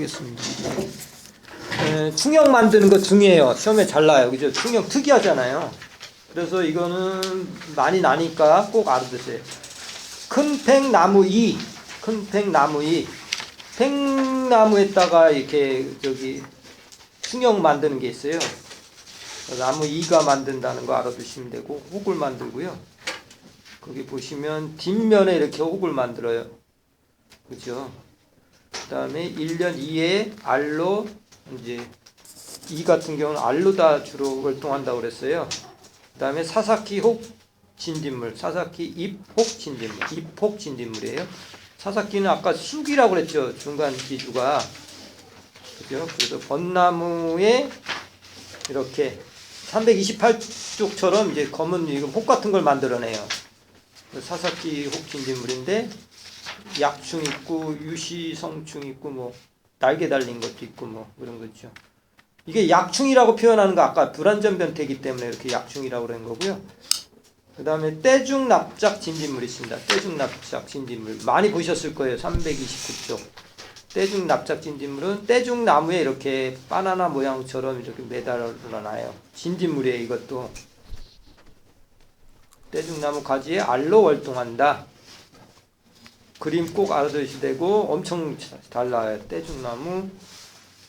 보겠습니다. 충형 만드는 거 중요해요. 시험에 잘 나요. 그죠? 충형 특이하잖아요. 그래서 이거는 많이 나니까 꼭 알아두세요. 큰 팽나무 2, 큰 팽나무 2. 팽나무에다가 이렇게 충형 만드는 게 있어요. 나무 2가 만든다는 거 알아두시면 되고, 혹을 만들고요. 거기 보시면 뒷면에 이렇게 혹을 만들어요. 그죠? 그 다음에 1년 2에 알로, 이제 2 같은 경우는 알로다 주로 활동한다고 그랬어요. 그 다음에 사사키 혹 진딧물, 사사키 잎혹 진딧물, 잎혹 진딧물이에요. 사사키는 아까 쑥이라고 그랬죠. 중간 기주가. 그죠? 그래서 벚나무에 이렇게 328쪽처럼 이제 검은 혹 같은 걸 만들어내요. 사사키 혹 진딧물인데 약충 있고 유시성충 있고 뭐 날개 달린 것도 있고 뭐 그런 거죠. 이게 약충이라고 표현하는 거 아까 불완전 변태이기 때문에 이렇게 약충이라고 그런 거고요. 그 다음에 떼중 납작 진딧물 있습니다. 떼중 납작 진딧물 많이 보셨을 거예요. 329쪽. 떼중 납작 진딧물은 떼중 나무에 이렇게 바나나 모양처럼 이렇게 매달아놔요. 진딧물이에요. 이것도 떼중 나무 가지에 알로 활동한다. 그림 꼭 알아두셔야 되고 엄청 달라요. 떼중 나무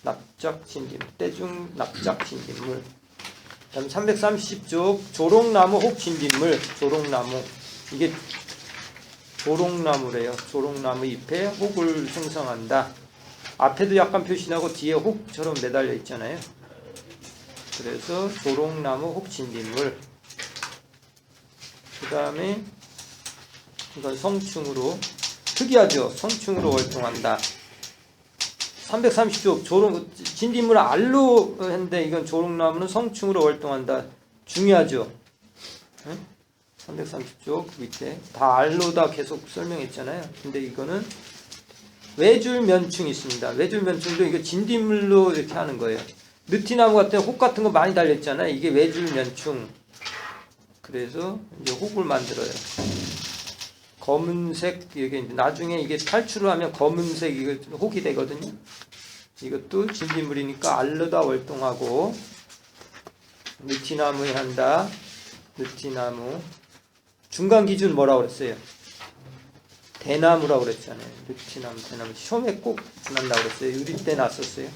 납작 진딧물, 떼중 납작 진딧물. 그다음 330쪽 조롱나무 혹 진딧물, 조롱나무. 이게 조롱나무래요. 조롱나무 잎에 혹을 생성한다. 앞에도 약간 표시나고 뒤에 혹처럼 매달려 있잖아요. 그래서 조롱나무 혹 진딧물. 그 다음에 이건 성충으로, 특이하죠. 성충으로 활동한다. 330쪽 진딧물 알로 했는데 이건 조롱나무는 성충으로 활동한다. 중요하죠. 330쪽 밑에 다 알로다 계속 설명했잖아요. 근데 이거는 외줄면충이 있습니다. 외줄면충도 이거 진딧물로 이렇게 하는 거예요. 느티나무 같은 혹 같은 거 많이 달렸잖아요. 이게 외줄면충. 그래서 이제 혹을 만들어요. 검은색, 이게 나중에 이게 탈출을 하면 검은색 이거 혹이 되거든요. 이것도 진딧물이니까 알로다 활동하고, 느티나무에 한다. 느티나무. 중간 기준 뭐라고 그랬어요? 대나무라고 그랬잖아요. 느티나무, 대나무. 시험에 꼭 난다고 그랬어요. 유리 때 났었어요.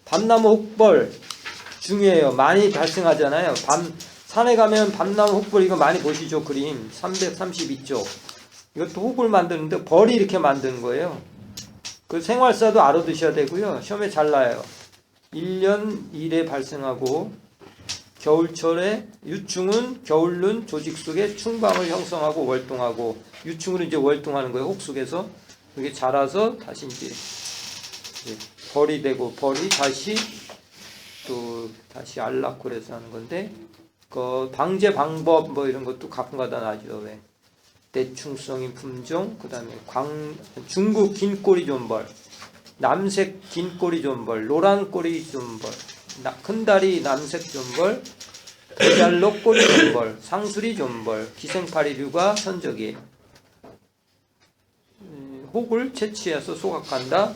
밤나무 혹벌. 중요해요. 많이 발생하잖아요. 산에 가면 밤나무 혹벌 이거 많이 보시죠. 그림 332쪽. 이것도 혹을 만드는데 벌이 이렇게 만드는 거예요. 그 생활사도 알아두셔야 되고요. 시험에 잘 나요. 1년 1에 발생하고 겨울철에 유충은 겨울눈 조직 속에 충방을 형성하고 활동하고, 유충으로 이제 활동하는 거예요. 혹 속에서 그게 자라서 다시 이제 벌이 되고, 벌이 다시 알 낳고 그래서 하는 건데, 그 방제 방법 뭐 이런 것도 가끔가다 나죠. 왜? 대충성인 품종, 그 다음에 중국 긴꼬리 존벌, 남색 긴꼬리 존벌, 노란꼬리 존벌, 큰다리 남색 존벌, 대잘로 꼬리 존벌, 상수리 존벌, 기생파리류가 천적이에요. 혹을 채취해서 소각한다.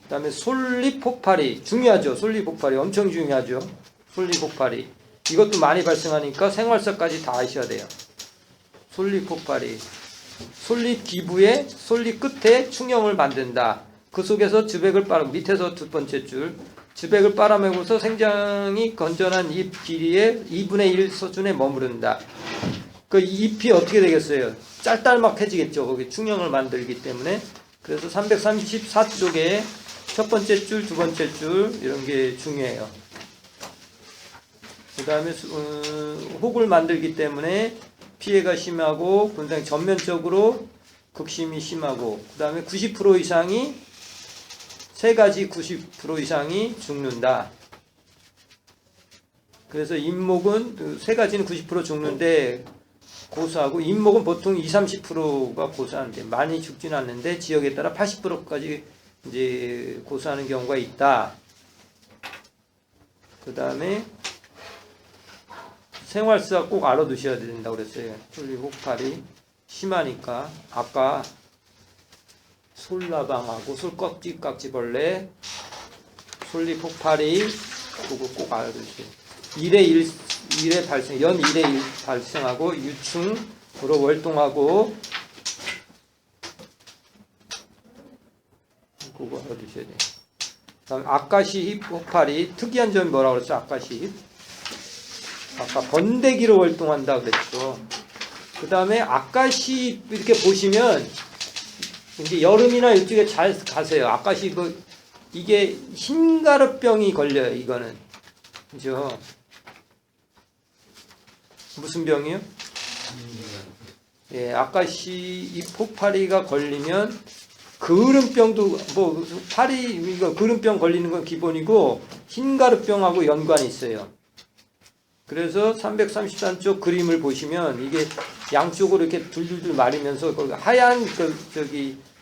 그 다음에 솔잎폭파리, 중요하죠. 솔잎폭파리 엄청 중요하죠. 솔잎폭파리 이것도 많이 발생하니까 생활사까지 다 아셔야 돼요. 솔잎폭파리, 솔잎 기부에 솔잎 끝에 충형을 만든다. 그 속에서 즈백을 밑에서 두 번째 줄, 즈백을 빨아먹어서 생장이 건전한 잎 길이의 2분의 1 수준에 머무른다. 그 잎이 어떻게 되겠어요? 짤짤막해지겠죠. 거기 충형을 만들기 때문에. 그래서 334쪽에 첫 번째 줄, 두 번째 줄 이런 게 중요해요. 그 다음에 혹을 만들기 때문에 피해가 심하고 굉장히 전면적으로 극심히 심하고, 그 다음에 90% 이상이, 세 가지 90% 이상이 죽는다. 그래서 잎목은 세 가지는 90% 죽는데 고사하고, 잎목은 보통 20-30%가 고사하는데 많이 죽지는 않는데 지역에 따라 80%까지 이제 고사하는 경우가 있다. 그 다음에 생활사 꼭 알아두셔야 된다고 그랬어요. 솔잎 혹파리 심하니까. 아까 솔나방하고 솔깍지벌레, 솔리 폭발이 그거 꼭 알아두세요. 1에 발생, 연 1에 1 발생하고 유충으로 월동하고 그거 알아두셔야 돼요. 그다음에 아까시 힙 폭발이 특이한 점이 뭐라고 그랬죠? 아까시 힙. 아까 번데기로 월동한다 그랬죠. 그 다음에 아까시 이렇게 보시면 이제 여름이나 이쪽에 잘 가세요. 아까시 이게 흰가루병이 걸려요. 이거는 그죠? 무슨 병이요? 예, 아까시 이 폭파리가 걸리면 그름병도 뭐 파리 이거 그름병 걸리는 건 기본이고 흰가루병하고 연관이 있어요. 그래서 333쪽 그림을 보시면 이게 양쪽으로 이렇게 둘둘둘 마르면서 거기 하얀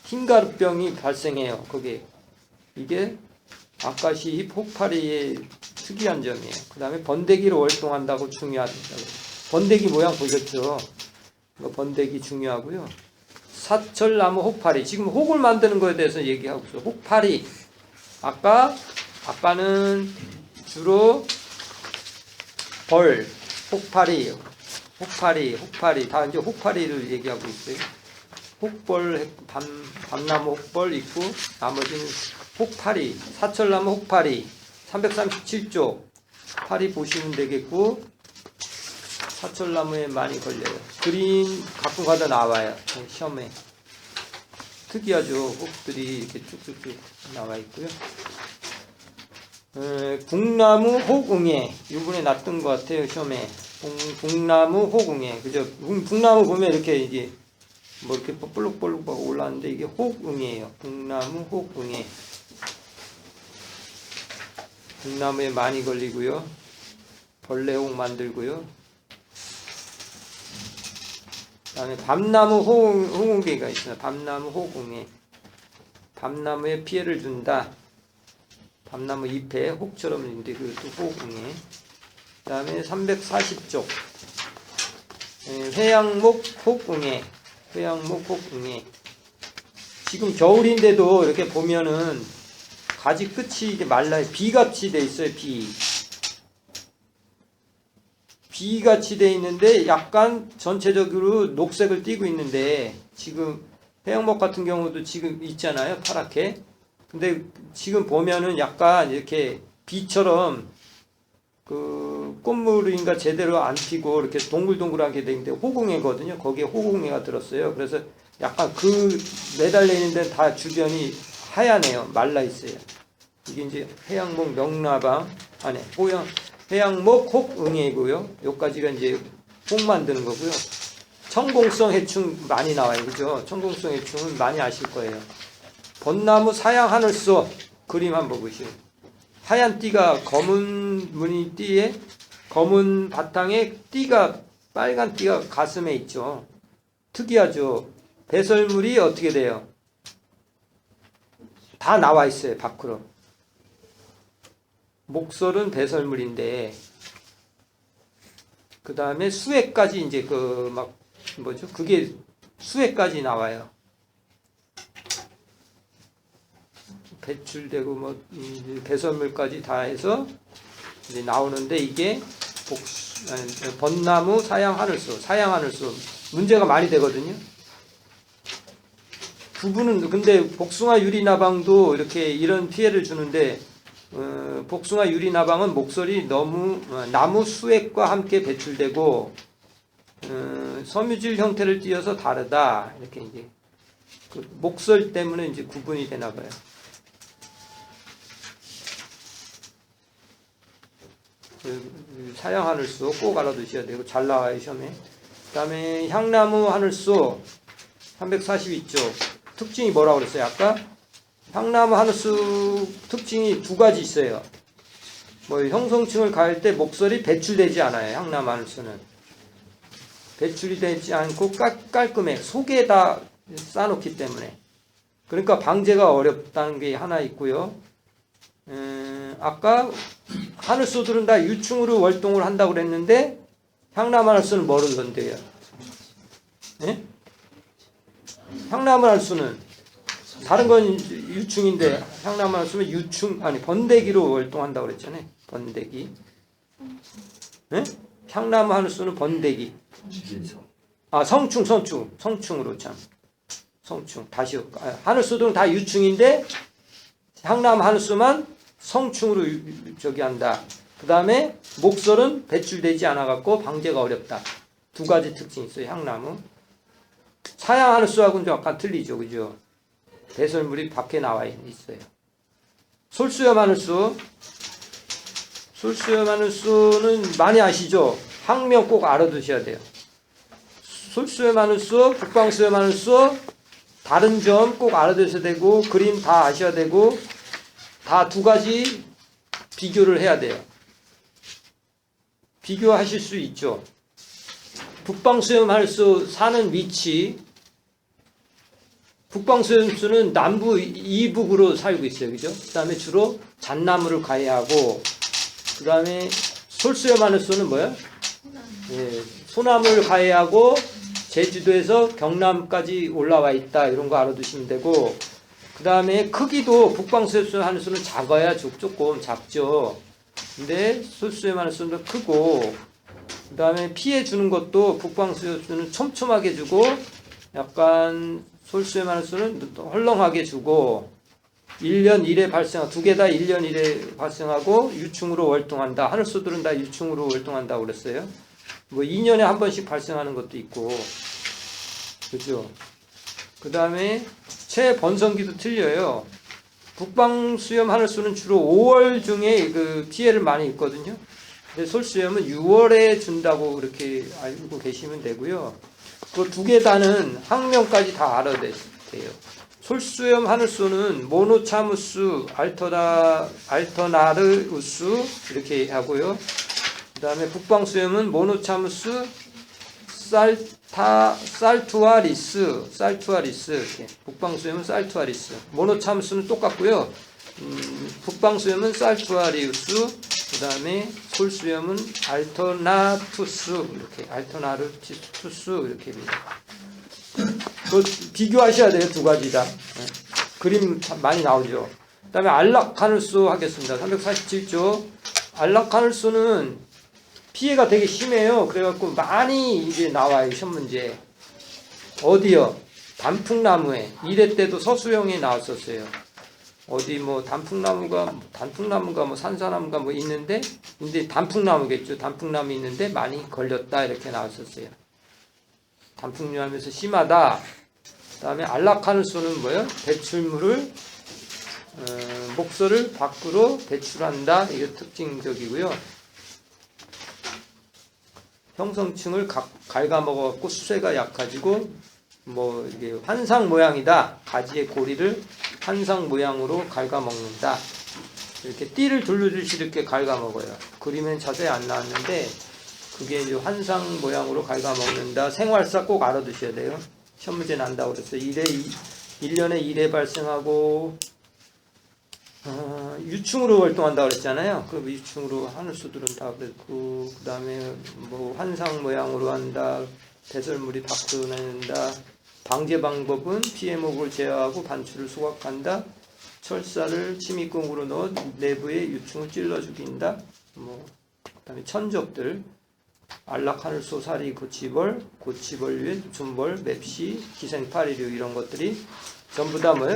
흰가루병이 발생해요. 거기 이게 아까시 폭파리의 특이한 점이에요. 그 다음에 번데기로 월동한다고 중요하다고. 번데기 모양 보셨죠? 번데기 중요하고요. 사철나무 혹파리. 지금 혹을 만드는 거에 대해서 얘기하고 있어요. 혹파리. 아까는 주로 벌, 혹파리 다 이제 혹파리를 얘기하고 있어요. 혹벌, 밤나무 혹벌 있고 나머지는 혹파리, 사철나무 혹파리 337쪽 파리 보시면 되겠고 사철나무에 많이 걸려요. 그림 가끔 가다 나와요. 시험에 특이하죠. 혹들이 이렇게 쭉쭉쭉 나와 있고요. 북나무 혹응해 이번에 났던 것 같아요. 시험에 북나무 혹응해 그죠? 북나무 보면 이렇게 이제 뭐 이렇게 볼록볼록 올라왔는데 이게 혹응해예요. 북나무 혹응해 북나무에 많이 걸리고요. 벌레혹 만들고요. 그다음에 밤나무 호응개가 있어요. 밤나무 호응개 밤나무에 피해를 준다. 밤나무 잎에 혹처럼 있는데 그것도 호응해. 그 다음에 340쪽 회양목 혹응해 회양목 혹응해. 지금 겨울인데도 이렇게 보면은 가지 끝이 이게 말라요. 비같이 돼 있어요. 비같이 돼 있는데 약간 전체적으로 녹색을 띠고 있는데 지금 회양목 같은 경우도 지금 있잖아요. 파랗게. 근데 지금 보면은 약간 이렇게 비처럼 그 꽃무리인가 제대로 안 피고 이렇게 동글동글하게 돼 있는데 호공해거든요. 거기에 호공해가 들었어요. 그래서 약간 그 매달려 있는 데는 다 주변이 하얀해요. 말라 있어요. 이게 이제 해양목 명나방 안에 해양목 혹응해고요. 여기까지가 이제 혹 만드는 거고요. 청공성 해충 많이 나와요. 그죠? 청공성 해충은 많이 아실 거예요. 벚나무 사양 하늘소 그림 한번 보시오. 하얀 띠가 검은 무늬 띠에 검은 바탕에 띠가 빨간 띠가 가슴에 있죠. 특이하죠. 배설물이 어떻게 돼요? 다 나와 있어요. 밖으로. 목설은 배설물인데 그 다음에 수액까지 이제 그게 수액까지 나와요. 배출되고 배설물까지 다 해서 이제 나오는데 이게 벚나무 사양하늘소 문제가 많이 되거든요. 부분은 근데 복숭아 유리나방도 이렇게 이런 피해를 주는데 복숭아 유리나방은 목설이 너무 나무 수액과 함께 배출되고 섬유질 형태를 띠어서 다르다 이렇게 이제 그 목설 때문에 이제 구분이 되나 봐요. 사양 하늘소 꼭 알아두셔야 되고 잘 나와요 시험에. 그 다음에 향나무 하늘소 342쪽 특징이 뭐라고 그랬어요? 아까 향나무 하늘소 특징이 두 가지 있어요. 뭐 형성층을 가할 때 목설이 배출되지 않아요. 향나무 하늘소는 배출이 되지 않고 깔끔해. 속에다 싸놓기 때문에 그러니까 방제가 어렵다는 게 하나 있고요. 아까 하늘소들은 다 유충으로 월동을 한다고 그랬는데 향나무 하늘소는 뭐를 건데요? 네? 향나무 하늘소는 다른 건 유충인데 향나무만 쓰면 유충 아니 번데기로 활동한다고 그랬잖아요. 번데기. 네? 향나무 하늘수는 번데기. 아 성충으로 참. 성충 다시 하늘수들은 다 유충인데 향나무 하늘수만 성충으로 저기 한다. 그 다음에 목설은 배출되지 않아 갖고 방제가 어렵다. 두 가지 특징이 있어요. 향나무. 사양 하늘수하고는 좀 약간 틀리죠, 그죠? 배설물이 밖에 나와 있어요. 솔수염 하늘수. 솔수염 하늘수는 많이 아시죠? 학명 꼭 알아두셔야 돼요. 솔수염 하늘수, 북방수염 하늘수, 다른 점 꼭 알아두셔야 되고, 그림 다 아셔야 되고, 다 두 가지 비교를 해야 돼요. 비교하실 수 있죠. 북방수염 하늘수 사는 위치, 북방수염수는 남부 이북으로 살고 있어요. 그죠? 그 다음에 주로 잣나무를 가해하고, 그 다음에 솔수염 하늘수는 뭐야? 예, 소나무를 가해하고, 제주도에서 경남까지 올라와 있다. 이런 거 알아두시면 되고, 그 다음에 크기도 북방수염 하늘수는 작아야 조금 작죠. 근데 솔수염 하늘수는 크고, 그 다음에 피해 주는 것도 북방수염수는 촘촘하게 주고, 약간 솔수염 하늘수는 헐렁하게 주고, 1년 1회 발생, 두 개 다 1년 1회 발생하고 유충으로 월동한다. 하늘수들은 다 유충으로 월동한다고 그랬어요. 뭐 2년에 한 번씩 발생하는 것도 있고, 그죠? 그 다음에 체번성기도 틀려요. 북방수염 하늘수는 주로 5월 중에 그 피해를 많이 입거든요. 근데 솔수염은 6월에 준다고 그렇게 알고 계시면 되고요. 그 두 개 다는 학명까지 다 알아야 돼요. 솔수염 하늘수는 모노차무스, 알터나르우스 이렇게 하고요. 그 다음에 북방수염은 모노차무스, 살투아리스 이렇게. 북방수염은 살투아리스. 모노차무스는 똑같고요. 북방수염은 살투아리우스, 그 다음에 솔수염은 알터나투스 이렇게. 알터나르투스 이렇게 됩니다. 그 비교하셔야 돼요. 두 가지 다. 그림 많이 나오죠. 그 다음에 안락하늘수 하겠습니다. 347조. 안락하늘수는 피해가 되게 심해요. 그래갖고 많이 이제 나와요. 시험 문제. 어디요? 단풍나무에. 1회 때도 서수영이 나왔었어요. 어디 뭐 단풍나무가 뭐 산사나무가 뭐 있는데, 근데 단풍나무겠죠. 단풍나무 있는데 많이 걸렸다. 이렇게 나왔었어요. 단풍류하면서 심하다. 그 다음에 안락하늘수는 뭐예요? 배출물을 목설을 밖으로 배출한다. 이게 특징적이고요. 형성층을 갉아먹어갖고 수세가 약해지고 뭐 이게 환상 모양이다. 가지의 고리를 환상 모양으로 갉아먹는다. 이렇게 띠를 둘르듯이 이렇게 갉아먹어요. 그림엔 자세히 안 나왔는데 그게 이제 환상 모양으로 갉아먹는다. 생활사 꼭 알아두셔야 돼요. 시험 문제 난다고 그랬어요. 1년에 1회 발생하고 유충으로 활동한다고 그랬잖아요. 그 유충으로 하늘수들은 다 그랬고, 그 다음에 뭐 환상 모양으로 한다. 배설물이 밖으로 나는다. 방제 방법은 피해목을 제어하고 반출을 소각한다. 철사를 침입공으로 넣어 내부에 유충을 찔러 죽인다. 뭐 그다음에 천적들, 안락하늘수, 사리, 고치벌, 준벌, 맵시, 기생파리류 이런 것들이 전부 다 뭐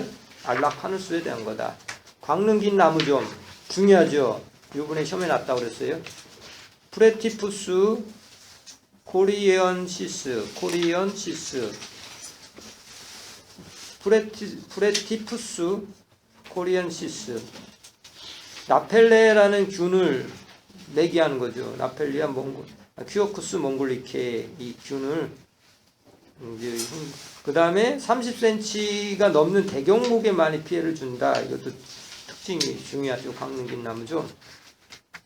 안락하늘수에 대한 거다. 광능긴 나무 좀 중요하죠. 요번에 시험에 났다고 그랬어요. 프레티푸스 코리언시스 프레티푸스 코리언시스 나펠레라는 균을 매개하는 거죠. 나펠리아 퀴오쿠스 몽골리케 이 균을 그 다음에 30cm가 넘는 대경목에 많이 피해를 준다. 이것도 특징이 중요하죠. 광능긴 나무죠.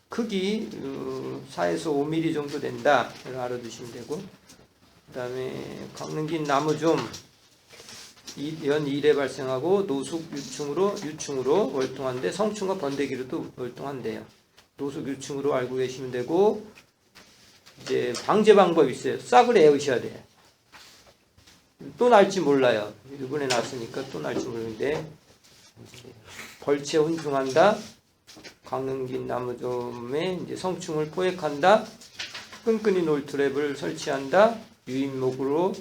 크기 4에서 5mm 정도 된다. 이걸 알아두시면 되고, 그 다음에 광능긴 나무 좀 연 1회 발생하고 노숙 유충으로 월동한데 성충과 번데기로도 월동한대요. 노숙 유충으로 알고 계시면 되고, 이제 방제 방법이 있어요. 싹을 에우셔야 돼요. 또 날지 몰라요. 이번에 났으니까 또 날지 모르는데 벌채 혼중한다. 강릉긴 나무좀에 이제 성충을 포획한다. 끈끈이 놀트랩을 설치한다. 유인목으로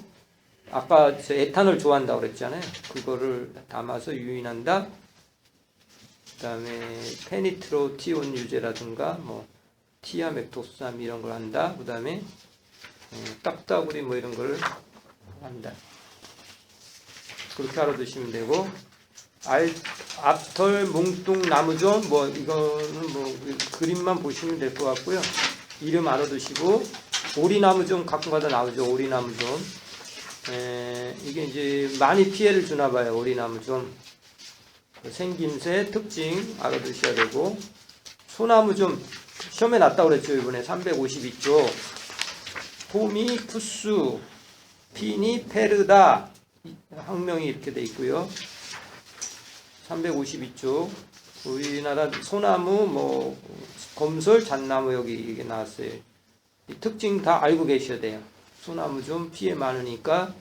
아까 저 에탄올 좋아한다고 그랬잖아요. 그거를 담아서 유인한다. 그다음에 페니트로티온 유제라든가 뭐 티아맥토삼 이런 걸 한다. 그다음에 딱따구리 뭐 이런 걸 한다. 그렇게 알아두시면 되고 앞털 뭉뚱 나무존 뭐 이거는 뭐 그림만 보시면 될 것 같고요. 이름 알아두시고 오리나무존 가끔가다 나오죠. 오리나무존. 이게 이제 많이 피해를 주나 봐요. 오리나무존. 생김새 특징 알아두셔야 되고 소나무존 시험에 났다고 그랬죠. 이번에 352쪽. 포미 푸스 피니 페르다 학명이 이렇게 돼 있고요. 352쪽 우리나라 소나무 뭐 검솔 잣나무 여기 이게 나왔어요. 이 특징 다 알고 계셔야 돼요. 소나무 좀 피해 많으니까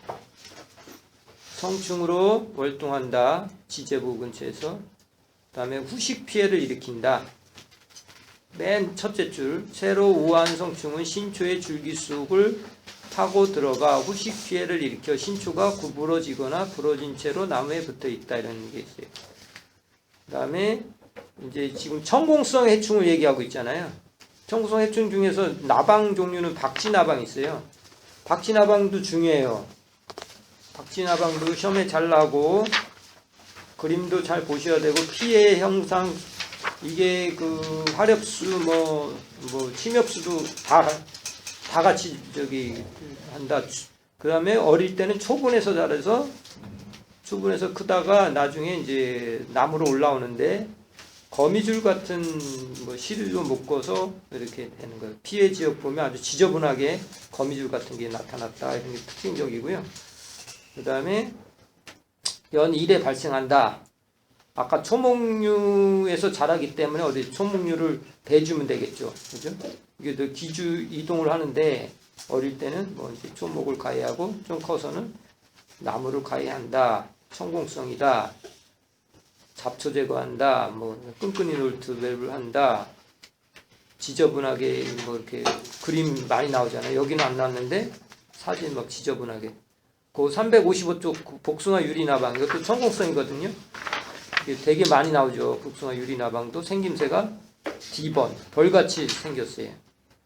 성충으로 월동한다. 지제부 근처에서. 그 다음에 후식 피해를 일으킨다. 맨 첫째 줄 새로 우아한 성충은 신초의 줄기 속을 타고 들어가 후식 피해를 일으켜 신초가 구부러지거나 부러진 채로 나무에 붙어 있다. 이런 게 있어요. 그 다음에 이제 지금 천공성 해충을 얘기하고 있잖아요. 천공성 해충 중에서 나방 종류는 박쥐나방이 있어요. 박쥐나방도 중요해요. 박쥐나방도 시험에 잘 나고 그림도 잘 보셔야 되고 피해 형상 이게 그 화렵수 뭐 침엽수도 다 같이 저기 한다. 그 다음에 어릴 때는 초분해서 자라서 초분해서 크다가 나중에 이제 나무로 올라오는데 거미줄 같은 뭐 실로 묶어서 이렇게 되는 거예요. 피해 지역 보면 아주 지저분하게 거미줄 같은 게 나타났다. 이런 게 특징적이고요. 그 다음에 연 1에 발생한다. 아까 초목류에서 자라기 때문에 어디 초목류를 대주면 되겠죠. 그죠? 이게 또 기주 이동을 하는데 어릴 때는 뭐 이제 초목을 가해하고 좀 커서는 나무를 가해한다. 천공성이다. 잡초 제거한다. 뭐 끈끈이 놀트랩을 한다. 지저분하게 뭐 이렇게 그림 많이 나오잖아요. 여기는 안 나왔는데 사진 막 지저분하게. 그 355쪽 복숭아 유리나방 이것도 천공성이거든요. 이게 되게 많이 나오죠. 복숭아 유리나방도 생김새가 D번 벌같이 생겼어요.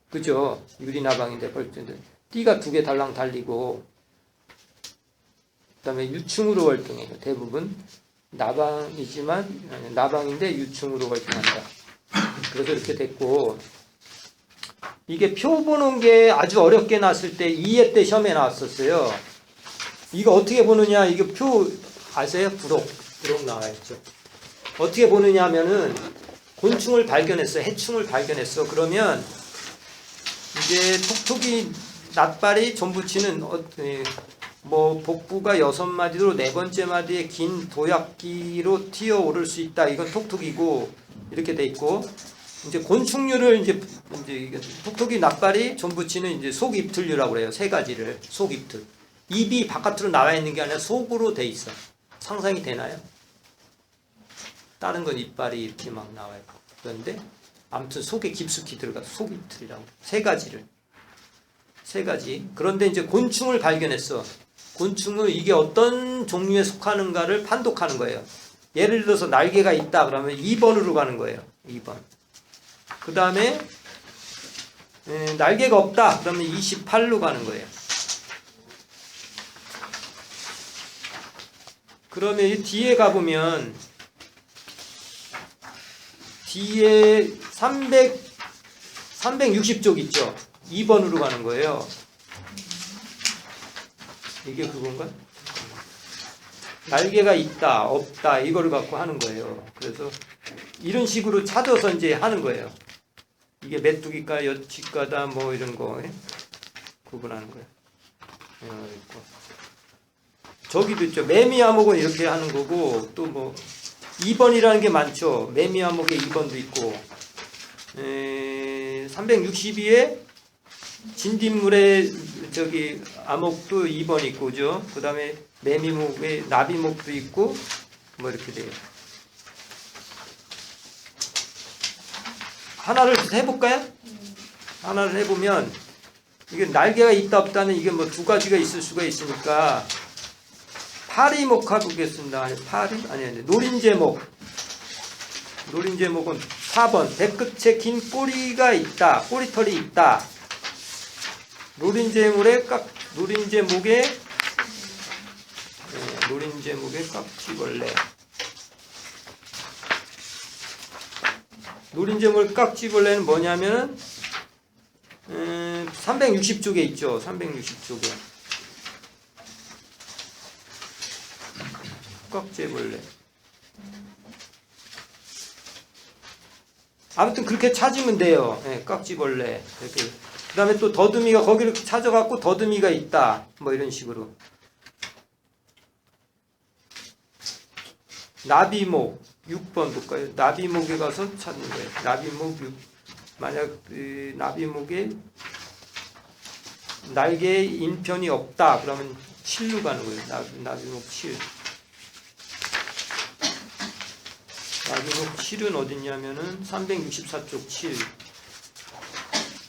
그죠? 유리나방인데 벌인데 띠가 두 개 달랑 달리고 그다음에 유충으로 활동해요. 대부분 나방이지만 나방인데 유충으로 활동한다. 그래서 이렇게 됐고 이게 표 보는 게 아주 어렵게 나왔을 때 2회 때 시험에 나왔었어요. 이거 어떻게 보느냐 이게 표 아세요? 부록 나와 있죠. 어떻게 보느냐 하면은 곤충을 발견했어. 해충을 발견했어. 그러면 이제 톡톡이 낫발이 전부치는 뭐 복부가 6마디로 4번째 마디에 긴 도약기로 튀어오를 수 있다. 이건 톡톡이고 이렇게 돼 있고 이제 곤충류를 이제 톡톡이 낫발이 전부치는 이제 속입틀류라고 그래요. 세 가지를 속입틀. 입이 바깥으로 나와 있는 게 아니라 속으로 돼 있어. 상상이 되나요? 다른 건 이빨이 이렇게 막 나와요. 그런데 아무튼 속에 깊숙이 들어가 속입틀이라고. 세 가지. 그런데 이제 곤충을 발견했어. 곤충은 이게 어떤 종류에 속하는가를 판독하는 거예요. 예를 들어서 날개가 있다 그러면 2번으로 가는 거예요. 2번. 그 다음에 날개가 없다 그러면 28로 가는 거예요. 그러면 이 뒤에 가보면 뒤에 360쪽 있죠. 2번으로 가는 거예요. 이게 그건가? 날개가 있다, 없다 이거를 갖고 하는 거예요. 그래서 이런 식으로 찾아서 이제 하는 거예요. 이게 메뚜기과, 여치과다 뭐 이런 거 구분하는 거예요. 저기도 있죠. 매미암흑은 이렇게 하는 거고 또 뭐 2번이라는 게 많죠. 매미암흑에 2번도 있고 362에 진딧물에 저기 암흑도 2번 있고, 그죠? 그 다음에 매미목에 나비목도 있고, 뭐 이렇게 돼요. 하나를 해볼까요? 하나를 해보면, 이게 날개가 있다 없다는 이게 뭐 두 가지가 있을 수가 있으니까, 파리목 해보겠습니다. 아니, 노린재목. 노린재목은 4번. 배끝에 긴 꼬리가 있다. 꼬리털이 있다. 노린재목에 깍지벌레. 노린재목 깍지벌레는 뭐냐면은 360쪽에 있죠. 360쪽에 깍지벌레. 아무튼 그렇게 찾으면 돼요. 네, 깍지벌레. 이렇게. 그 다음에 또 더듬이가 거기를 찾아갖고 더듬이가 있다. 뭐 이런 식으로. 나비목 6번 볼까요? 나비목에 가서 찾는 거예요. 나비목 6. 만약 나비목에 날개에 인편이 없다. 그러면 7로 가는 거예요. 나비목 7. 나비목 7은 어딨냐면은 364쪽 7.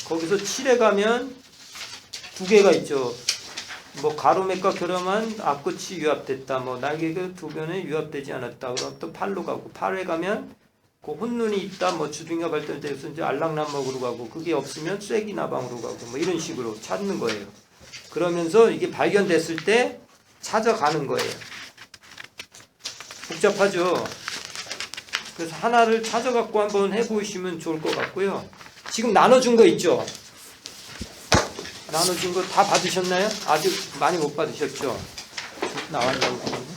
거기서 7에 가면 두 개가 있죠. 뭐 가로맥과 결함한 앞끝이 유압됐다. 뭐 날개가 두 변에 유압되지 않았다. 그럼 또 8로 가고 8에 가면 그 혼눈이 있다. 뭐 주둥이가 발달돼서 이제 알락나먹으로 가고 그게 없으면 쐐기나방으로 가고 뭐 이런 식으로 찾는 거예요. 그러면서 이게 발견됐을 때 찾아가는 거예요. 복잡하죠. 그래서 하나를 찾아갖고 한번 해보시면 좋을 것 같고요. 지금 나눠준 거 있죠? 나눠준 거 다 받으셨나요? 아직 많이 못 받으셨죠? 나왔냐고 그러는데.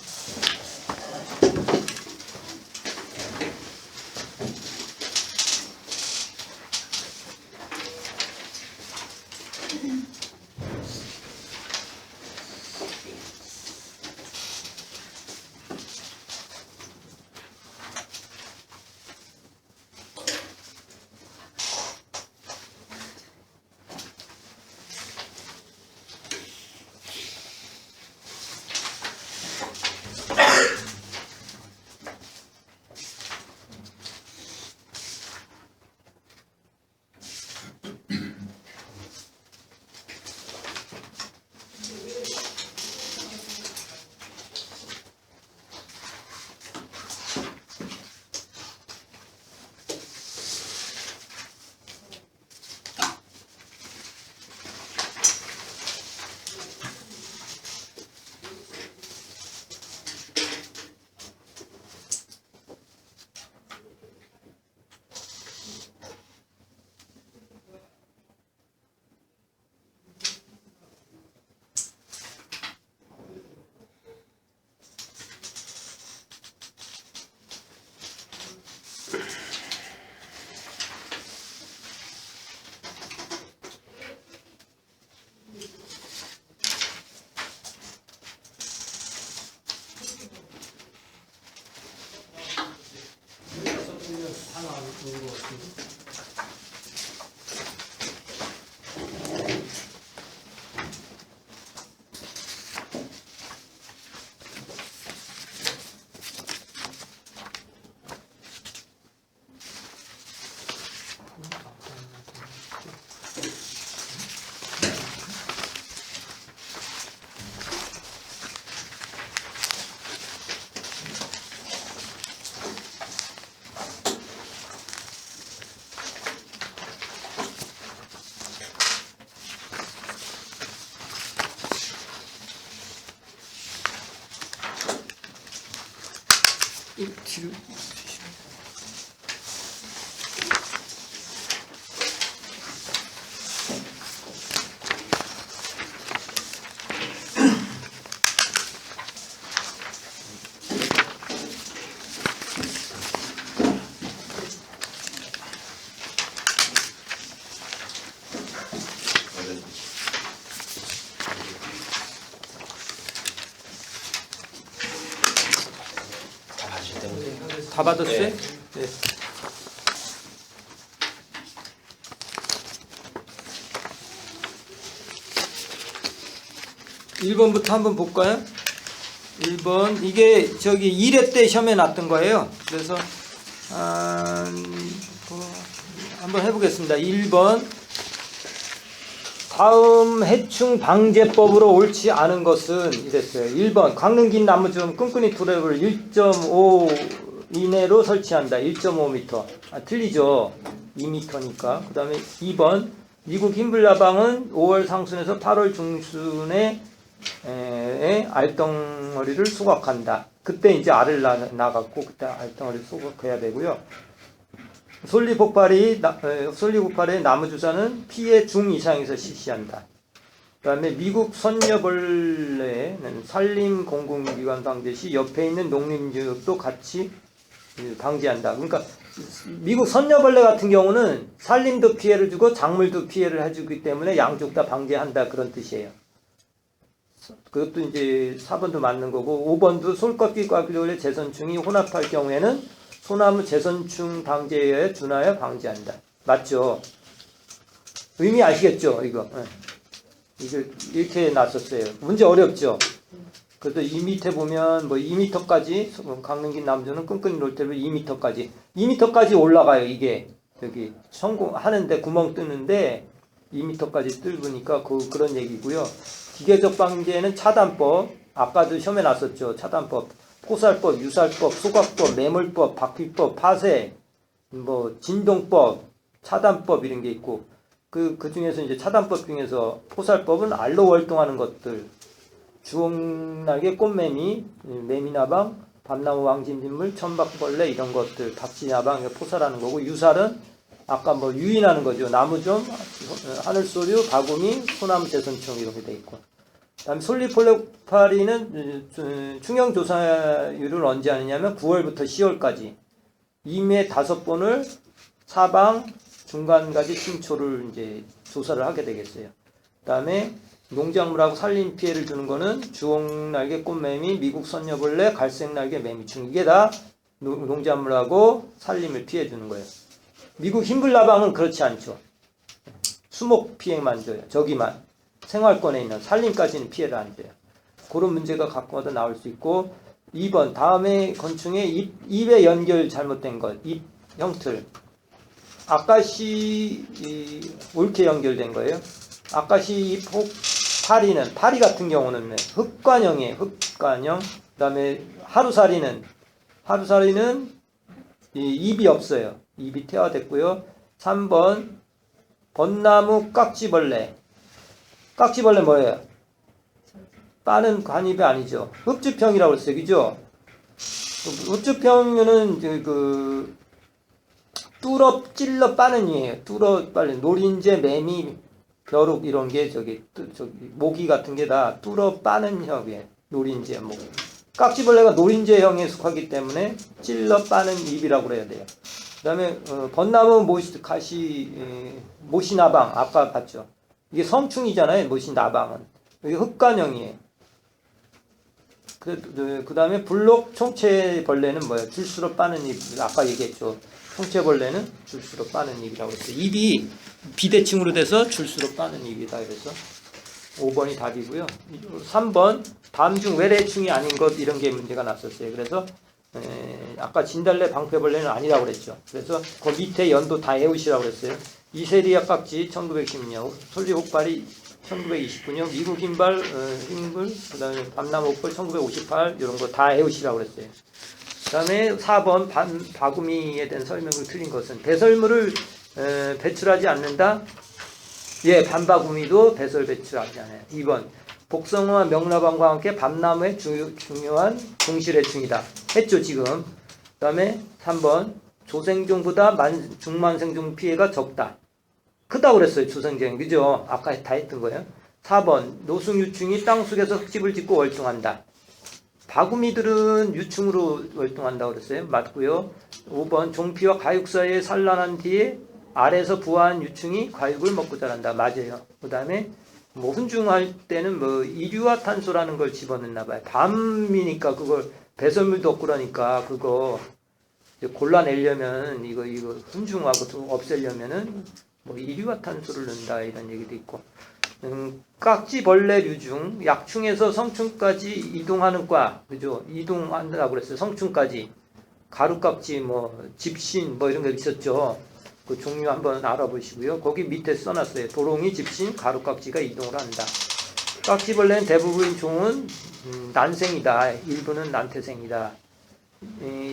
뒤로 다 받았어요? 네. 네. 1번부터 한번 볼까요? 1번 이게 저기 1회 때 시험에 났던 거예요. 그래서 한번 해보겠습니다. 1번 다음 해충 방제법으로 옳지 않은 것은 이랬어요. 1번 강릉긴 나무좀 끈끈이 트랩을 1.5 이내로 설치한다. 1.5m. 틀리죠. 2m니까. 그 다음에 2번 미국 흰불나방은 5월 상순에서 8월 중순에 알덩어리를 소각한다. 그때 이제 알을 나갔고 그때 알덩어리를 소각해야 되고요. 솔리폭발의 나무주사는 피해 중 이상에서 실시한다. 그 다음에 미국 선녀벌레는 산림공공기관 방제 시 옆에 있는 농림지역도 같이 방지한다. 그러니까 미국 선녀벌레 같은 경우는 산림도 피해를 주고 작물도 피해를 해주기 때문에 양쪽 다 방지한다. 그런 뜻이에요. 그것도 이제 4번도 맞는 거고 5번도 솔꺾기 과기dol의 재선충이 혼합할 경우에는 소나무 재선충 방제에 준하여 방지한다. 맞죠? 의미 아시겠죠? 이거. 이거 이렇게 놨었어요. 문제 어렵죠? 그래도 이 밑에 보면 뭐 2m까지 강릉긴 나무주는 끈끈이 놓을 때로 2m까지 올라가요. 이게 여기 성공하는데 구멍 뜨는데 2m까지 뚫으니까 그런 얘기고요. 기계적 방제는 차단법, 아까도 시험에 났었죠. 차단법, 포살법, 유살법, 소각법, 매몰법, 바퀴법, 파쇄, 뭐 진동법, 차단법 이런 게 있고 그 중에서 이제 차단법 중에서 포살법은 알로 활동하는 것들, 주홍날개 꽃매미, 매미나방, 밤나무 왕진진물, 천박벌레 이런 것들, 박쥐나방 포살하는 거고 유살은 아까 뭐 유인하는 거죠. 나무좀, 하늘소류, 바구미, 소나무 재선충 이렇게 돼 있고. 다음 솔리폴레파리는 충형조사율을 언제 하느냐면 9월부터 10월까지 2매 5번을 사방 중간까지 침초를 이제 조사를 하게 되겠어요. 그다음에 농작물하고 산림 피해를 주는 거는 주홍날개 꽃매미, 미국 선녀벌레, 갈색날개 매미충 이게 다 농작물하고 산림을 피해 주는 거예요. 미국 흰불나방은 그렇지 않죠. 수목 피해만 줘요. 저기만. 생활권에 있는 산림까지는 피해를 안 줘요. 그런 문제가 가끔가다 나올 수 있고 2번 다음에 건충의 잎의 연결 잘못된 것. 잎 형틀. 아까시 옳게 연결된 거예요. 아까시 파리는 파리 같은 경우는 흑관형이에요. 흑관형. 그다음에 하루살이는 잎이 없어요. 잎이 퇴화됐고요. 3번 벚나무 깍지벌레. 깍지벌레 뭐예요? 빠는 관입이 아니죠. 흡주평이라고 했어요. 그죠? 흡주평은 뚫어 찔러 빠는 이에요. 뚫어 빨리 노린재, 매미, 벼룩 이런 게 저기 모기 같은 게 다 뚫어 빠는 형이에요. 노린재, 뭐 깍지벌레가 노린재형에 속하기 때문에 찔러 빠는 잎이라고 그래야 돼요. 그다음에 벚나무 모시나방 아까 봤죠. 이게 성충이잖아요. 모시나방은 이게 흑관형이에요. 그다음에 블록 총체벌레는 뭐예요? 줄수로 빠는 잎. 아까 얘기했죠. 총체벌레는 줄수로 빠는 잎이라고 했어요. 잎이 비대칭으로 돼서 줄수로 빠는 잎이다. 그래서 5번이 답이고요. 3번 다음중 외래충이 아닌 것 이런 게 문제가 났었어요. 그래서 아까 진달래 방패벌레는 아니라고 그랬죠. 그래서 그 밑에 연도 다 외우시라고 그랬어요. 이세리아 깍지 1910년, 솔리옥발이 1929년, 미국 흰불, 그다음에 밤나무 옥벌 1958 이런 거 다 외우시라고 그랬어요. 그다음에 4번 바구미에 대한 설명을 틀린 것은 배설물을 배출하지 않는다. 예, 반바구미도 배설 배출하지 않아요. 2번 복성화 명나방과 함께 밤나무의 중요한 동실해충이다. 했죠 지금. 그 다음에 3번 조생종보다 중만생종 피해가 적다. 크다고 그랬어요. 조생종. 그죠? 아까 다 했던 거예요. 4번 노숙유충이 땅속에서 흙집을 짓고 월등한다. 바구미들은 유충으로 월등한다고 그랬어요. 맞고요. 5번 종피와 가육 사이에 산란한 뒤에 아래에서 부화한 유충이 가육을 먹고 자란다. 맞아요. 그 다음에 뭐 훈중할 때는 뭐 이류화탄소라는 걸 집어넣나 봐요. 밤이니까 그걸 배설물도 없고 그러니까 그거 골라내려면 이거 훈중하고 없애려면은 뭐 이류화탄소를 넣는다 이런 얘기도 있고. 깍지벌레류 중 약충에서 성충까지 이동하는 과, 그죠? 이동한다고 그랬어요. 성충까지. 가루깍지, 뭐 집신, 뭐 이런 게 있었죠. 그 종류 한번 알아보시고요. 거기 밑에 써놨어요. 도롱이, 집신, 가루깍지가 이동을 한다. 깍지벌레는 대부분 종은 난생이다. 일부는 난태생이다.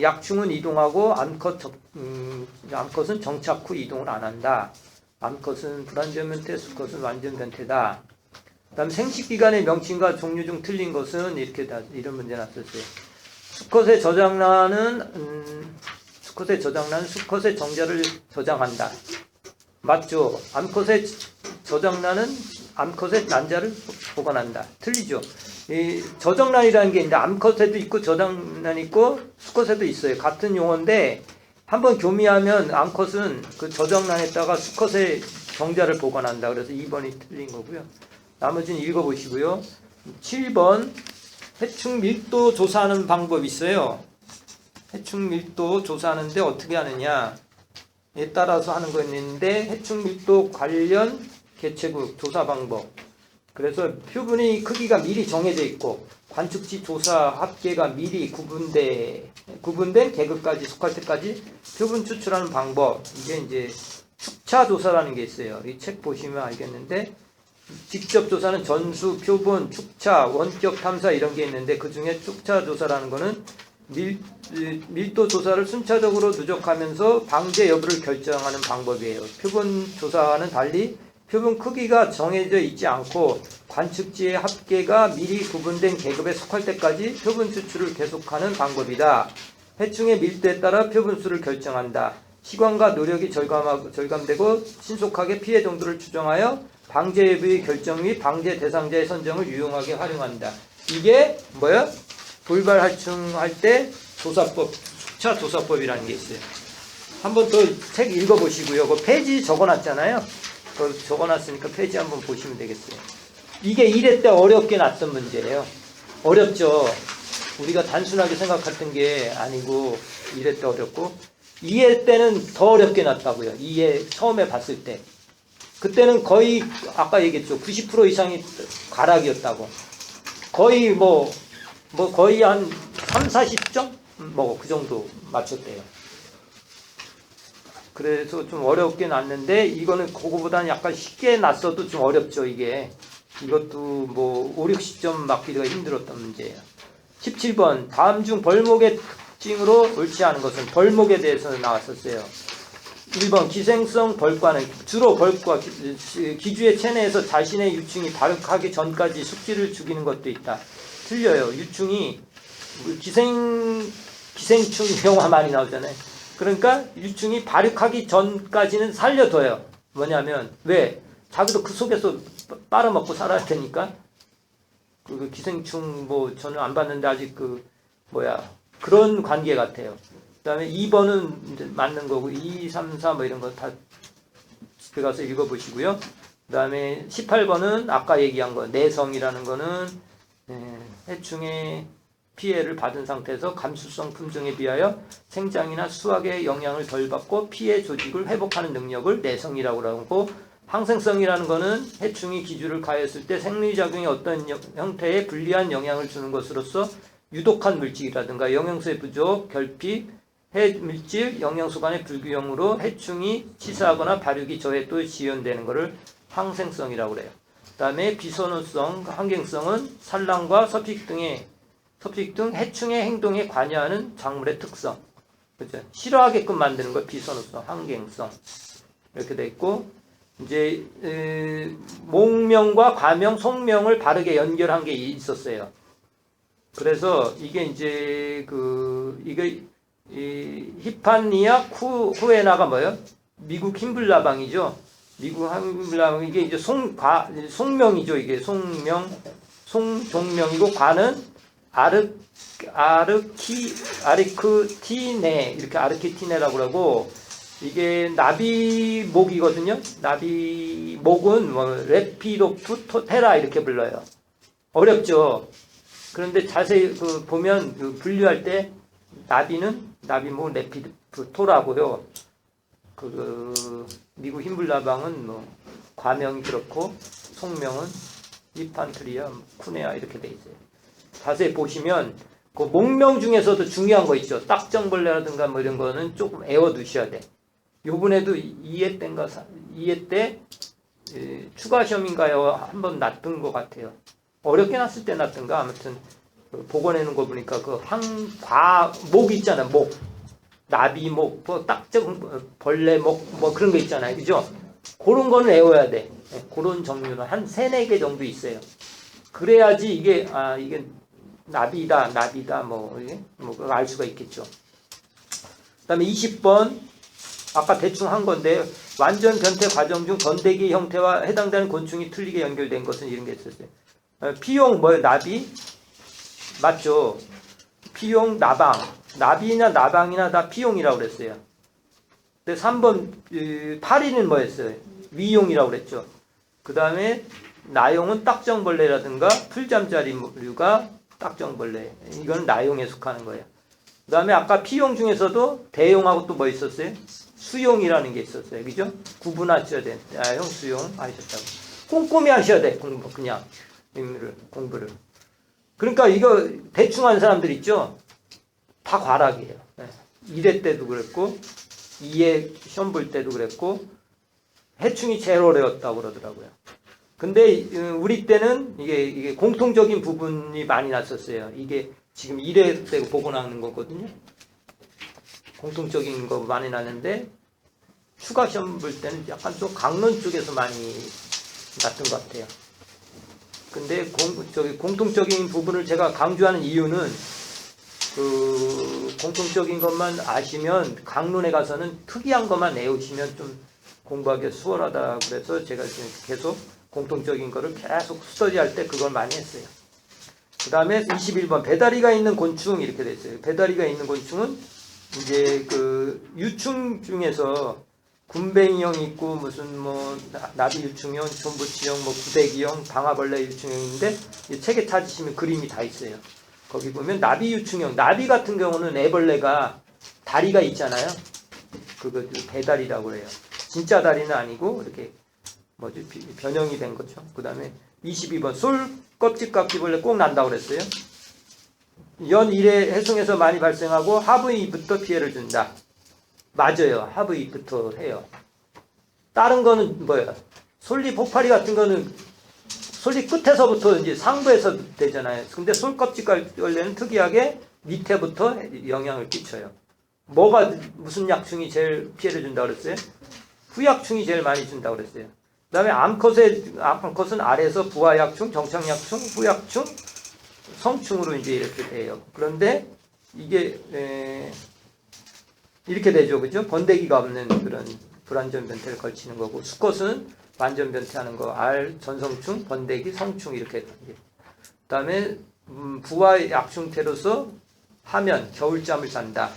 약충은 이동하고 암컷은 정착 후 이동을 안 한다. 암컷은 불완전 변태, 수컷은 완전 변태다. 그 다음 생식기관의 명칭과 종류 중 틀린 것은 이렇게 다 이런 문제 났었어요. 수컷의 저장란은 수컷의 정자를 저장한다. 맞죠? 암컷의 저장란은 암컷의 난자를 보관한다. 틀리죠? 이 저장란이라는 게 있는데 암컷에도 있고 저장란이 있고 수컷에도 있어요. 같은 용어인데 한번 교미하면 암컷은 그 저장란에다가 수컷의 정자를 보관한다. 그래서 2번이 틀린 거고요. 나머지는 읽어보시고요. 7번 해충 밀도 조사하는 방법이 있어요. 해충 밀도 조사하는데 어떻게 하느냐에 따라서 하는 거 있는데 해충 밀도 관련 개체국 조사 방법. 그래서 표본의 크기가 미리 정해져 있고 관측지 조사 합계가 미리 구분된 계급까지 속할 때까지 표본 추출하는 방법. 이게 이제 축차 조사라는 게 있어요. 이 책 보시면 알겠는데 직접 조사는 전수, 표본, 축차, 원격 탐사 이런 게 있는데 그 중에 축차 조사라는 거는 밀도 조사를 순차적으로 누적하면서 방제 여부를 결정하는 방법이에요. 표본 조사와는 달리 표본 크기가 정해져 있지 않고 관측지의 합계가 미리 구분된 계급에 속할 때까지 표본 추출을 계속하는 방법이다. 해충의 밀도에 따라 표본수를 결정한다. 시간과 노력이 절감되고 신속하게 피해 정도를 추정하여 방제 여부의 결정 및 방제 대상자의 선정을 유용하게 활용한다. 이게 뭐야? 돌발 할충할 때 조사법, 축차 조사법이라는 게 있어요. 한번 더 책 읽어보시고요. 그 페이지 적어놨잖아요. 적어놨으니까 페이지 한번 보시면 되겠어요. 이게 1회 때 어렵게 났던 문제예요. 어렵죠. 우리가 단순하게 생각했던 게 아니고 1회 때 어렵고 2회 때는 더 어렵게 났다고요. 2회 처음에 봤을 때. 그때는 거의 아까 얘기했죠. 90% 이상이 가락이었다고. 거의 거의 한 3, 40점? 그 정도 맞췄대요. 그래서 좀 어렵게 났는데 이거는 그거보다는 약간 쉽게 났어도 좀 어렵죠. 이것도 5, 60점 맞기가 힘들었던 문제예요. 17번 다음 중 벌목의 특징으로 옳지 않은 것은 벌목에 대해서 나왔었어요. 1번 기생성 벌과는 주로 벌과 기주의 체내에서 자신의 유충이 발육하기 전까지 숙지를 죽이는 것도 있다. 틀려요. 유충이 기생충 영화 많이 나오잖아요. 그러니까 유충이 발육하기 전까지는 살려둬요. 뭐냐면 왜? 자기도 그 속에서 빨아먹고 살아야 되니까. 그 기생충 저는 안 봤는데 아직 그런 관계 같아요. 그 다음에 2번은 이제 맞는 거고 2, 3, 4 이런 거 다 들어가서 읽어보시고요. 그 다음에 18번은 아까 얘기한 거 내성이라는 거는 해충의 피해를 받은 상태에서 감수성 품종에 비하여 생장이나 수확의 영향을 덜 받고 피해 조직을 회복하는 능력을 내성이라고 하고, 항생성이라는 것은 해충이 기주를 가했을 때 생리작용이 어떤 형태의 불리한 영향을 주는 것으로서 유독한 물질이라든가 영양소의 부족, 결핍, 해물질, 영양소 간의 불균형으로 해충이 치사하거나 발육이 저해 또 지연되는 것을 항생성이라고 그래요. 그 다음에 비선호성, 환경성은 산란과 섭식 등 해충의 행동에 관여하는 작물의 특성. 그렇죠? 싫어하게끔 만드는 거 비선호성, 환경성. 이렇게 돼 있고, 이제, 목명과 과명, 속명을 바르게 연결한 게 있었어요. 그래서 이게 이제, 히판니아 후에나가 뭐예요? 미국 흰불나방이죠. 미국 흰불나방, 이게 이제 송명이죠. 이게 송종명이고, 과는 아르키티네, 이렇게 아르키티네라고 하고, 이게 나비목이거든요. 나비목은 레피도프테라 이렇게 불러요. 어렵죠. 그런데 자세히 보면 분류할 때 나비목 레피도프토라고요. 미국 흰불나방은 과명이 그렇고, 속명은 이판트리아, 쿠네아 이렇게 돼 있어요. 자세히 보시면 그 목명 중에서도 중요한 거 있죠. 딱정벌레라든가 뭐 이런 거는 조금 애워두셔야 돼. 요번에도 2회 때인가 2회 때 추가 시험인가요? 한번 놨던 것 같아요. 어렵게 놨을 때 놨던가 아무튼 복원해놓은 거 보니까 그 목 있잖아. 목 나비목, 뭐 딱정벌레목 뭐 그런 거 있잖아요. 그죠? 그런 거는 외워야 돼. 그런 종류는 한 3, 4개 정도 있어요. 그래야지 이게 이게 나비다 뭐 알 수가 있겠죠. 그다음에 20번 아까 대충 한 건데 완전 변태 과정 중 번데기 형태와 해당되는 곤충이 틀리게 연결된 것은 이런 게 있었어요. 피용 뭐예요? 나비 맞죠? 피용 나방 나비나 나방이나 다 피용이라고 그랬어요. 근데 3번 파리는 뭐였어요? 위용이라고 그랬죠. 그 다음에 나용은 딱정벌레라든가 풀잠자리류가 딱정벌레. 이건 나용에 속하는 거예요. 그 다음에 아까 피용 중에서도 대용하고 또 뭐 있었어요? 수용이라는 게 있었어요. 그죠? 구분하셔야 돼. 나용, 수용 아셨다고. 꼼꼼히 하셔야 돼. 그냥 공부를. 그러니까 이거 대충 하는 사람들 있죠? 다 과락이에요. 1회 때도 그랬고 2회 시험 볼 때도 그랬고 해충이 제일 어려웠다고 그러더라고요. 근데 우리 때는 이게 공통적인 부분이 많이 났었어요. 이게 지금 1회 때 보고 나오는 거거든요. 공통적인 거 많이 났는데 추가 시험 볼 때는 약간 좀 강론 쪽에서 많이 났던 것 같아요. 근데 공통적인 부분을 제가 강조하는 이유는 그 공통적인 것만 아시면 강론에 가서는 특이한 것만 외우시면 좀 공부하기 수월하다 그래서 제가 계속 공통적인 거를 계속 스터디할 때 그걸 많이 했어요. 그 다음에 21번 배다리가 있는 곤충 이렇게 돼 있어요. 배다리가 있는 곤충은 이제 그 유충 중에서 군뱅이형 있고 무슨 뭐 나비 유충형, 존부치형, 뭐 구데기형, 방아벌레 유충형인데 이 책에 찾으시면 그림이 다 있어요. 거기 보면 나비 유충형, 나비 같은 경우는 애벌레가 다리가 있잖아요. 그거 배다리라고 해요. 진짜 다리는 아니고 이렇게 뭐지 변형이 된 거죠. 그 다음에 22번 솔 껍질 깎기벌레 꼭 난다고 그랬어요. 연 1회 해송에서 많이 발생하고 하부 잎부터 피해를 준다. 맞아요. 하부 잎부터 해요. 다른 거는 뭐예요? 솔잎 폭파리 같은 거는 솔잎 끝에서부터 이제 상부에서 되잖아요. 근데 솔 껍질 깎기벌레는 특이하게 밑에부터 영향을 끼쳐요. 무슨 약충이 제일 피해를 준다고 그랬어요? 후약충이 제일 많이 준다고 그랬어요. 그 다음에 암컷은 아래에서 부하약충, 정착약충, 후약충, 성충으로 이제 이렇게 돼요. 그런데 이게 이렇게 되죠. 그죠? 번데기가 없는 그런 불완전 변태를 걸치는 거고, 수컷은 완전 변태하는 거, 알, 전성충, 번데기, 성충 이렇게. 그 다음에 부하약충태로서 하면 겨울잠을 잔다.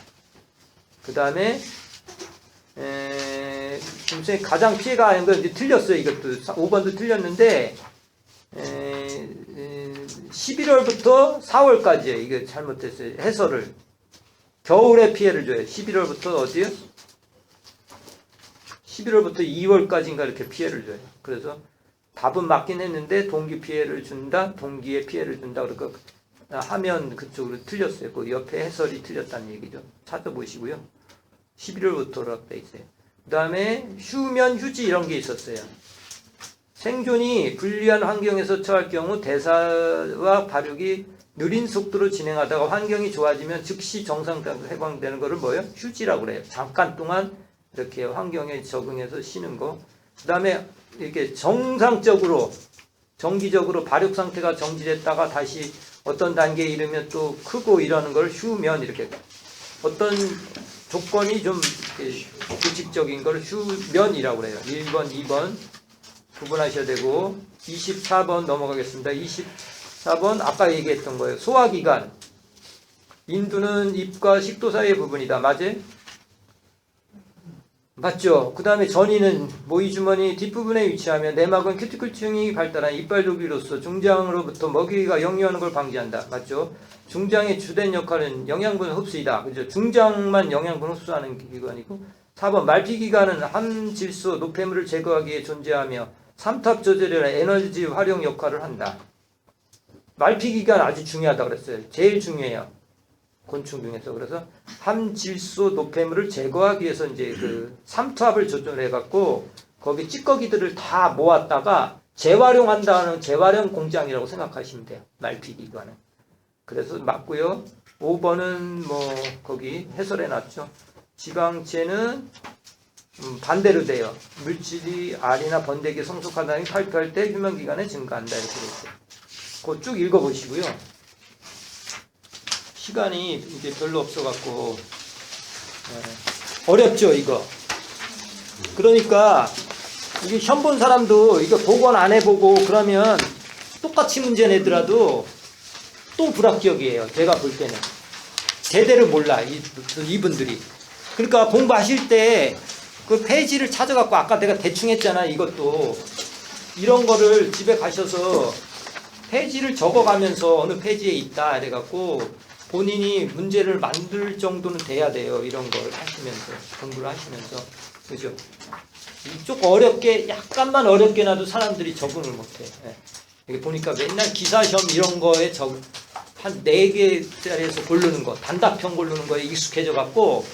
그 다음에 가장 피해가 하는 건 이제 틀렸어요. 이것도 5번도 틀렸는데 11월부터 4월까지예요. 이거 잘못됐어요. 해설을 겨울에 피해를 줘요. 11월부터 어디요? 11월부터 2월까지인가 이렇게 피해를 줘요. 그래서 답은 맞긴 했는데 동기 피해를 준다, 동기에 피해를 준다. 그러니까 하면 그쪽으로 틀렸어요. 그 옆에 해설이 틀렸다는 얘기죠. 찾아보시고요. 11월부터라고 돼 있어요. 그 다음에 휴면 휴지 이런 게 있었어요. 생존이 불리한 환경에서 처할 경우 대사와 발육이 느린 속도로 진행하다가 환경이 좋아지면 즉시 정상적으로 해방되는 거를 뭐예요? 휴지라고 그래요. 잠깐 동안 이렇게 환경에 적응해서 쉬는 거. 그 다음에 이렇게 정상적으로 정기적으로 발육 상태가 정지됐다가 다시 어떤 단계에 이르면 또 크고 이러는 걸 휴면 이렇게 어떤 조건이 좀 규칙적인 걸 휴면이라고 그래요. 1번, 2번 구분하셔야 되고 24번 넘어가겠습니다. 24번 아까 얘기했던 거예요. 소화기관. 인두는 입과 식도 사이의 부분이다. 맞아요? 맞죠? 그 다음에 전이는 모이주머니 뒷부분에 위치하며 내막은 큐티클층이 발달한 이빨도기로서 중장으로부터 먹이가 역류하는 걸 방지한다. 맞죠? 중장의 주된 역할은 영양분 흡수이다. 그죠? 중장만 영양분 흡수하는 기관이고 4번 말피기관은 함질소 노폐물을 제거하기 위해 존재하며 삼투압 조절이나 에너지 활용 역할을 한다. 말피기가 아주 중요하다고 그랬어요. 제일 중요해요. 곤충 중에서. 그래서 함질소 노폐물을 제거하기 위해서 이제 그 삼투압을 조절해 갖고 거기 찌꺼기들을 다 모았다가 재활용한다는 재활용 공장이라고 생각하시면 돼요. 말피기관은. 그래서 맞고요. 5번은 뭐 거기 해설해 놨죠. 지방체는 반대로 돼요. 물질이 알이나 번데기 성숙하다니 발표할 때 휴면기간에 증가한다 이렇게 돼 있어요. 그거 쭉 읽어보시고요. 시간이 이제 별로 없어갖고 어렵죠 이거. 그러니까 이게 시험 본 사람도 이거 복원 안 해보고 그러면 똑같이 문제 내더라도 또 불합격이에요. 제가 볼 때는 제대로 몰라 이분들이. 그러니까 공부하실 때 그 페이지를 찾아갖고 아까 내가 대충 했잖아. 이것도 이런 거를 집에 가셔서 페이지를 적어가면서 어느 페이지에 있다 이래갖고 본인이 문제를 만들 정도는 돼야 돼요. 이런 걸 하시면서 공부를 하시면서. 그죠? 좀 어렵게 약간만 어렵게 놔도 사람들이 적응을 못해. 예. 여기 보니까 맨날 기사시험 이런 거에 한 4개짜리에서 고르는 거, 단답형 고르는 거에 익숙해져 갖고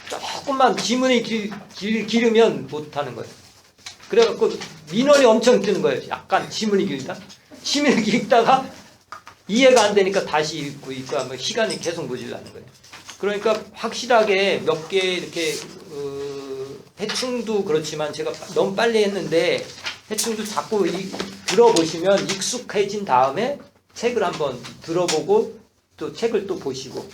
조금만 지문이 길으면 못하는 거예요. 그래갖고 민원이 엄청 뜨는 거예요. 약간 지문이 길다. 지문이 길다가 이해가 안 되니까 다시 읽고 하면 시간이 계속 모질라는 거예요. 그러니까 확실하게 몇 개 이렇게 해충도 그렇지만 제가 너무 빨리 했는데 해충도 자꾸 들어보시면 익숙해진 다음에 책을 한번 들어보고 또 책을 또 보시고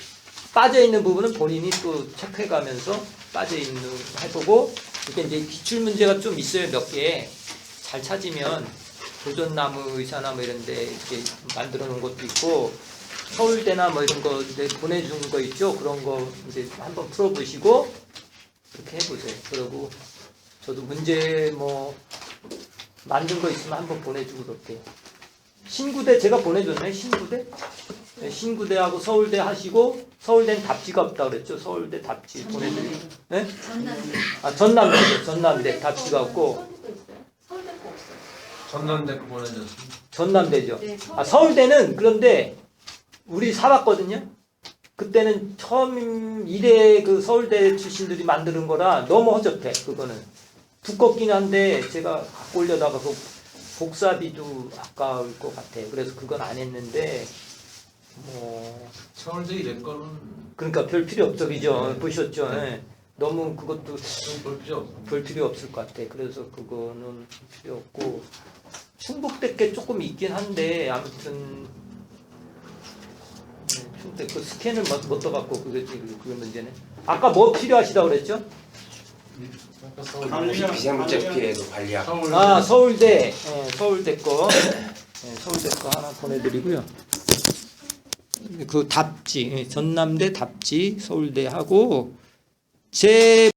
빠져있는 부분은 본인이 또 체크해가면서 빠져있는 해보고 이렇게 이제 기출문제가 좀 있어요. 몇 개 잘 찾으면 도전나무, 의사나무 이런 데 이렇게 만들어 놓은 것도 있고 서울대나 뭐 이런 거 보내준 거 있죠. 그런 거 이제 한번 풀어보시고 그렇게 해보세요. 그리고 저도 문제 뭐 만든 거 있으면 한번 보내주고 그럴게요. 신구대 제가 보내줬네. 신구대? 네, 신구대하고 서울대 하시고 서울대는 답지가 없다고 그랬죠. 서울대 답지 보내드리고. 네? 전남대. 아 전남대죠. 전남대 답지가 없고 서울대 거 없어요. 전남대 거 보내줬습니다. 전남대죠. 네, 아 서울대는 그런데 우리 사봤거든요. 그때는 처음 이대 그 서울대 출신들이 만드는 거라 너무 허접해. 그거는 두껍긴 한데 제가 갖고 올려다가 그 복사비도 아까울 것 같아요. 그래서 그건 안 했는데 뭐 서울대 이런 거는 그러니까 별 필요 없죠, 그죠? 보셨죠? 예. 너무 그것도 볼 필요 없어. 볼 필요 없을 것 같아. 그래서 그거는 필요 없고 충북대 게 조금 있긴 한데 아무튼 충북대 그 스캔을 못 떠갖고 그게 문제네. 아까 뭐 필요하시다고 그랬죠? 비생물제 피해도 관리하고. 아 서울대, 서울대 거, 서울대 거 하나 보내드리고요. 그 답지, 전남대 답지, 서울대 하고 제